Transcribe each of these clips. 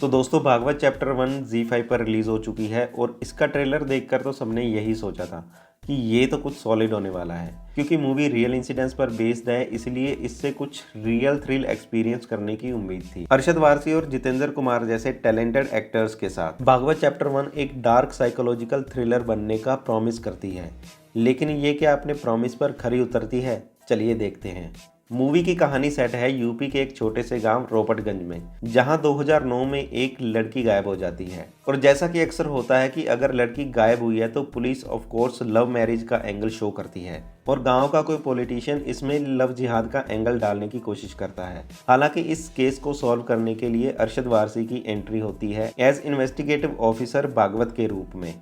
तो दोस्तों Bhagavat chapter 1 ZEE5 पर रिलीज हो चुकी है और इसका ट्रेलर देखकर तो सबने यही सोचा था कि ये तो कुछ सॉलिड होने वाला है, क्योंकि मूवी रियल इंसिडेंट्स पर बेस्ड है, इसलिए इससे कुछ रियल थ्रिल एक्सपीरियंस करने की उम्मीद थी। अरशद वारसी और जितेंद्र कुमार जैसे टैलेंटेड एक्टर्स के साथ भागवत चैप्टर 1 एक डार्क साइकोलॉजिकल थ्रिलर बनने का प्रॉमिस करती है, लेकिन ये क्या अपने प्रॉमिस पर खरी उतरती है? चलिए देखते हैं। मूवी की कहानी सेट है यूपी के एक छोटे से गांव रोपटगंज में, जहां 2009 में एक लड़की गायब हो जाती है। और जैसा कि अक्सर होता है कि अगर लड़की गायब हुई है तो police of course love marriage का एंगल शो करती है और गांव का कोई पॉलिटिशियन इसमें लव जिहाद का एंगल डालने की कोशिश करता है। हालांकि इस केस को सॉल्व करने के लिए अरशद वारसी की एंट्री होती है एज इन्वेस्टिगेटिव ऑफिसर भागवत के रूप में,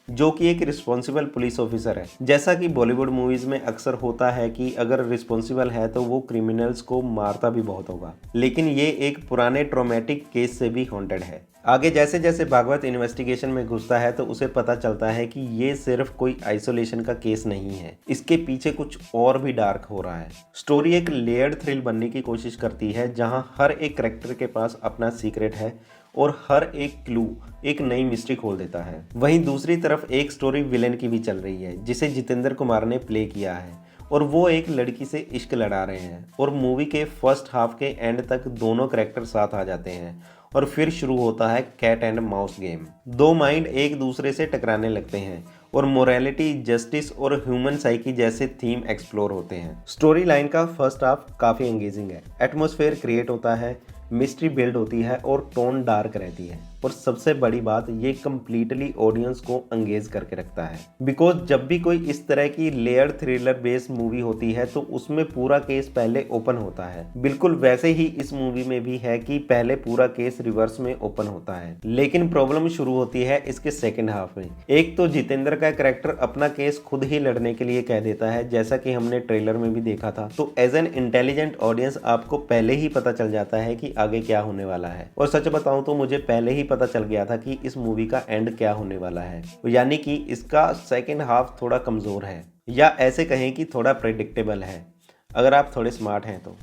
जो कि एक रिस्पॉन्सिबल पुलिस ऑफिसर है। जैसा कि बॉलीवुड मूवीज में अक्सर होता है कि अगर रिस्पॉन्सिबल है तो वो क्रिमिनल्स को मारता भी बहुत होगा, लेकिन ये एक पुराने ट्रॉमेटिक केस से भी हॉन्टेड है। आगे जैसे जैसे भागवत इन्वेस्टिगेशन में घुसता है तो उसे पता चलता है कि ये सिर्फ कोई आइसोलेशन का केस नहीं है, इसके पीछे कुछ और भी डार्क हो रहा है। स्टोरी एक लेयर्ड थ्रिल बनने की कोशिश करती है, जहां हर एक कैरेक्टर के पास अपना सीक्रेट है और हर एक क्लू एक नई मिस्ट्री खोल देता है। वहीं दूसरी तरफ एक स्टोरी विलेन की भी चल रही है, जिसे जितेंद्र कुमार ने प्ले किया है और वो एक लड़की से इश्क लड़ा रहे हैं। और मूवी के फर्स्ट हाफ के एंड तक दोनों कैरेक्टर साथ आ जाते हैं और फिर शुरू होता है कैट एंड माउस गेम। दो माइंड एक दूसरे से टकराने लगते हैं और मोरालिटी, जस्टिस और ह्यूमन साइकी जैसे थीम एक्सप्लोर होते हैं। स्टोरी लाइन का फर्स्ट हाफ काफ़ी एंगेजिंग है, एटमॉस्फेयर क्रिएट होता है, मिस्ट्री बिल्ड होती है और टोन डार्क रहती है। और सबसे बड़ी बात, ये कम्प्लीटली ऑडियंस को एंगेज करके रखता है, बिकॉज जब भी कोई इस तरह की लेयर थ्रिलर बेस्ड मूवी होती है तो उसमें पूरा केस पहले ओपन होता है। बिल्कुल वैसे ही इस मूवी में भी है कि पहले पूरा केस रिवर्स में ओपन होता है, लेकिन प्रॉब्लम शुरू होती है इसके सेकेंड हाफ में। एक तो जितेंद्र का कैरेक्टर अपना केस खुद ही लड़ने के लिए कह देता है, जैसा कि हमने ट्रेलर में भी देखा था। तो एज एन इंटेलिजेंट ऑडियंस आपको पहले ही पता चल जाता है कि आगे क्या होने वाला है। और सच बताऊं तो मुझे पहले ही पता चल गया था कि इस मूवी का एंड क्या होने वाला है, यानी कि इसका सेकेंड हाफ थोड़ा कमजोर है, या ऐसे कहें कि थोड़ा प्रेडिक्टेबल है अगर आप थोड़े स्मार्ट हैं तो।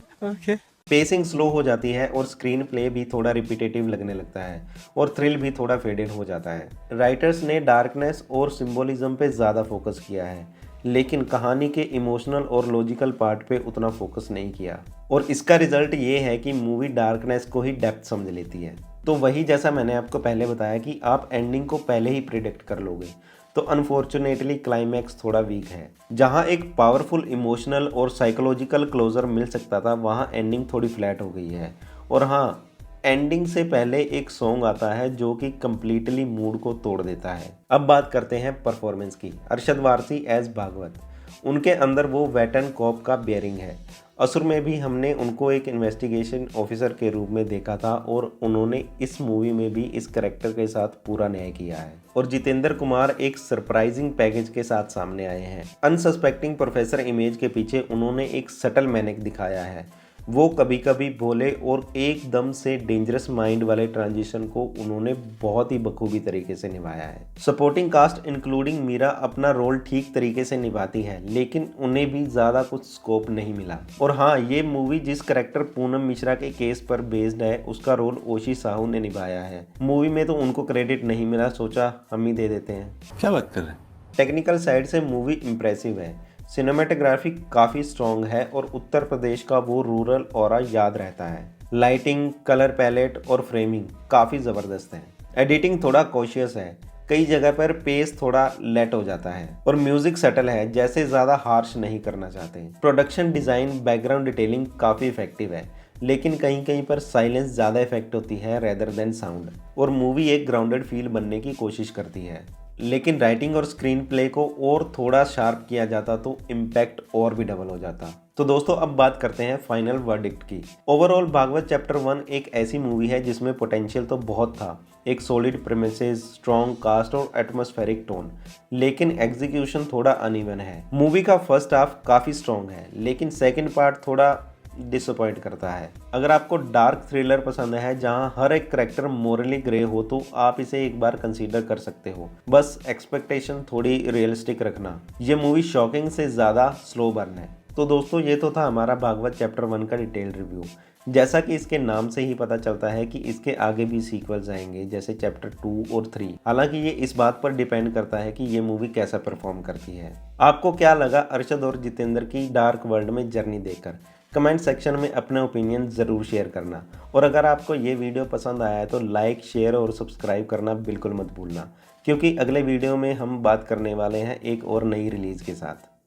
पेसिंग स्लो हो जाती है और स्क्रीन प्ले भी थोड़ा रिपीटेटिव लगने लगता है और थ्रिल भी थोड़ा फेडेड हो जाता है। राइटर्स ने डार्कनेस और सिंबोलिज्म पे ज़्यादा फोकस किया है, लेकिन कहानी के इमोशनल और लॉजिकल पार्ट पे उतना फोकस नहीं किया, और इसका रिजल्ट ये है कि मूवी डार्कनेस को ही डेप्थ समझ लेती है। तो वही जैसा मैंने आपको पहले बताया कि आप एंडिंग को पहले ही प्रिडिक्ट कर लोगे, तो अनफॉर्चुनेटली क्लाइमैक्स थोड़ा वीक है। जहां एक पावरफुल इमोशनल और साइकोलॉजिकल क्लोजर मिल सकता था, वहां एंडिंग थोड़ी फ्लैट हो गई है। और हाँ, एंडिंग से पहले एक सॉन्ग आता है जो कि कंप्लीटली मूड को तोड़ देता है। अब बात करते हैं परफॉर्मेंस की। अरशद वारसी एज भागवत, उनके अंदर वो वेटरन कॉप का बेयरिंग है। असुर में भी हमने उनको एक इन्वेस्टिगेशन ऑफिसर के रूप में देखा था और उन्होंने इस मूवी में भी इस कैरेक्टर के साथ पूरा न्याय किया है। और जितेंद्र कुमार एक सरप्राइजिंग पैकेज के साथ सामने आए हैं। अनसस्पेक्टिंग प्रोफेसर इमेज के पीछे उन्होंने एक सटल मैनेक दिखाया है। वो कभी कभी भोले और एकदम से डेंजरस माइंड वाले ट्रांजिशन को उन्होंने बहुत ही बखूबी तरीके से निभाया है। सपोर्टिंग कास्ट इंक्लूडिंग मीरा अपना रोल ठीक तरीके से निभाती है, लेकिन उन्हें भी ज़्यादा कुछ स्कोप नहीं मिला। और हाँ, ये मूवी जिस करेक्टर पूनम मिश्रा के केस पर बेस्ड है, उसका रोल ओशी साहू ने निभाया है। मूवी में तो उनको क्रेडिट नहीं मिला, सोचा हम ही दे देते हैं। क्या बात कर रहे हैं? टेक्निकल साइड से मूवी इम्प्रेसिव है, सिनेमेटोग्राफी काफ़ी स्ट्रॉन्ग है और उत्तर प्रदेश का वो रूरल ऑरा याद रहता है। लाइटिंग, कलर पैलेट और फ्रेमिंग काफ़ी ज़बरदस्त है। एडिटिंग थोड़ा कॉशियस है, कई जगह पर पेस थोड़ा लेट हो जाता है। और म्यूजिक सटल है, जैसे ज़्यादा हार्श नहीं करना चाहते। प्रोडक्शन डिज़ाइन, बैकग्राउंड डिटेलिंग काफ़ी इफेक्टिव है, लेकिन कहीं कहीं पर साइलेंस ज़्यादा इफेक्ट होती है रेदर देन साउंड। और मूवी एक ग्राउंडेड फील बनने की कोशिश करती है, लेकिन राइटिंग और स्क्रीन प्ले को और थोड़ा शार्प किया जाता तो इम्पैक्ट और भी डबल हो जाता। तो दोस्तों अब बात करते हैं फाइनल वर्डिक्ट की। ओवरऑल भागवत चैप्टर 1 एक ऐसी मूवी है जिसमें पोटेंशियल तो बहुत था, एक सॉलिड प्रीमिसेस, स्ट्रॉन्ग कास्ट और एटमॉस्फेरिक टोन, लेकिन एग्जीक्यूशन थोड़ा अनइवन है। मूवी का फर्स्ट हाफ काफ़ी स्ट्रॉन्ग है, लेकिन सेकेंड पार्ट थोड़ा डिसअपॉइंट करता है। अगर आपको डार्क थ्रिलर पसंद है जहां हर एक करेक्टर मोरली ग्रे हो, तो आप इसे एक बार कंसीडर कर सकते हो। बस एक्सपेक्टेशन थोड़ी रियलिस्टिक रखना। ये मूवी शॉकिंग से ज़्यादा स्लो बर्न है। तो दोस्तों ये तो था हमारा भागवत चैप्टर 1 का डिटेल रिव्यू। जैसा कि इसके नाम से ही पता चलता है कि इसके आगे भी सीक्वल्स आएंगे, जैसे चैप्टर 2 और 3। हालांकि ये इस बात पर डिपेंड करता है कि ये मूवी कैसा परफॉर्म करती है। आपको क्या लगा अरशद और जितेंद्र की डार्क वर्ल्ड में जर्नी देखकर? कमेंट सेक्शन में अपने ओपिनियन ज़रूर शेयर करना। और अगर आपको ये वीडियो पसंद आया है तो लाइक, शेयर और सब्सक्राइब करना बिल्कुल मत भूलना, क्योंकि अगले वीडियो में हम बात करने वाले हैं एक और नई रिलीज़ के साथ।